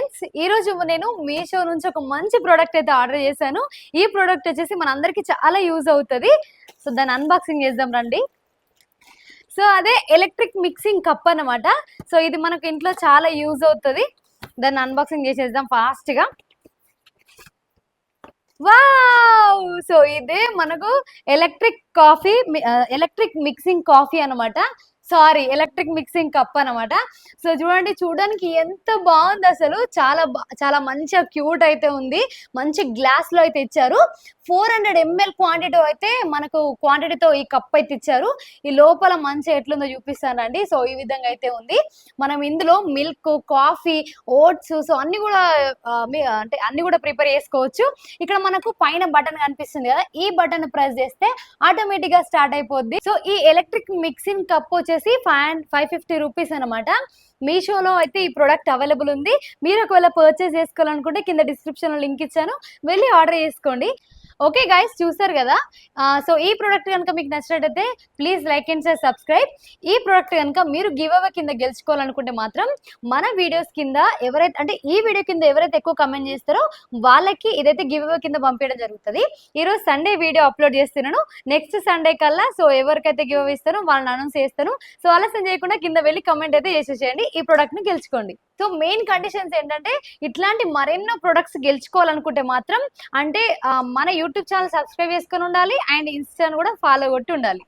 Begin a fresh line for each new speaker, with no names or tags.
Friends, ఈ రోజు నేను మీషో నుంచి ఒక మంచి ప్రోడక్ట్ అయితే ఆర్డర్ చేశాను. ఈ ప్రోడక్ట్ వచ్చేసి మనందరికీ చాలా యూజ్ అవుతది. సో దాన్ని అన్బాక్సింగ్ చేద్దాం రండి. సో అదే ఎలక్ట్రిక్ మిక్సింగ్ కప్ అన్నమాట. సో ఇది మనకు ఇంట్లో చాలా యూజ్ అవుతది. దాన్ని అన్బాక్సింగ్ చేసేద్దాం ఫాస్ట్ గా. వావ్! సో ఇదే మనకు ఎలక్ట్రిక్ మిక్సింగ్ కాఫీ అన్నమాట. సారీ, ఎలక్ట్రిక్ మిక్సింగ్ కప్ అన్నమాట. సో చూడండి, చూడడానికి ఎంత బాగుంది అసలు. చాలా మంచిగా క్యూట్ అయితే ఉంది. మంచి గ్లాస్ లో అయితే ఇచ్చారు. 400 ml క్వాంటిటీ అయితే మనకు క్వాంటిటీతో ఈ కప్ అయితే ఇచ్చారు. ఈ లోపల మంచి ఎట్లుందో చూపిస్తానండి. సో ఈ విధంగా అయితే ఉంది. మనం ఇందులో మిల్క్, కాఫీ, ఓట్స్, సో అన్ని కూడా అంటే అన్ని కూడా ప్రిపేర్ చేసుకోవచ్చు. ఇక్కడ మనకు పైన బటన్ కనిపిస్తుంది కదా, ఈ బటన్ ప్రెస్ చేస్తే ఆటోమేటిక్ గా స్టార్ట్ అయిపోద్ది. సో ఈ ఎలక్ట్రిక్ మిక్సింగ్ కప్ వచ్చేసి 550 రూపీస్ అనమాట. మీషోలో అయితే ఈ ప్రోడక్ట్ అవైలబుల్ ఉంది. మీరు ఒకవేళ పర్చేస్ చేసుకోవాలనుకుంటే కింద డిస్క్రిప్షన్ లో లింక్ ఇచ్చాను, వెళ్ళి ఆర్డర్ చేసుకోండి. ఓకే గైస్, చూసారు కదా. సో ఈ ప్రోడక్ట్ కనుక మీకు నచ్చినట్టయితే please like and share, subscribe. ఈ ప్రోడక్ట్ కనుక మీరు గివ్ అవే కింద గెలుచుకోవాలనుకుంటే మాత్రం మన వీడియోస్ కింద ఈ వీడియో కింద ఎవరైతే ఎక్కువ కమెంట్ చేస్తారో వాళ్ళకి ఇదైతే గివ్ అవే కింద పంపించడం జరుగుతుంది. ఈ రోజు సండే వీడియో అప్లోడ్ చేస్తున్నాను. నెక్స్ట్ సండే కల్లా సో ఎవరికైతే గివ్ అవే ఇస్తారో వాళ్ళని అనౌన్స్ చేస్తాను. సో ఆలస్యం చేయకుండా కింద వెళ్ళి కమెంట్ అయితే చేసేసేయండి, ఈ ప్రోడక్ట్ ని గెలుచుకోండి. సో మెయిన్ కండిషన్స్ ఏంటంటే, ఇట్లాంటి మరెన్నో ప్రొడక్ట్స్ గెలుచుకోవాలనుకుంటే మాత్రం అంటే మన యూట్యూబ్ ఛానల్ సబ్స్క్రైబ్ చేసుకొని ఉండాలి అండ్ ఇన్స్టాను కూడా ఫాలో కొట్టి ఉండాలి.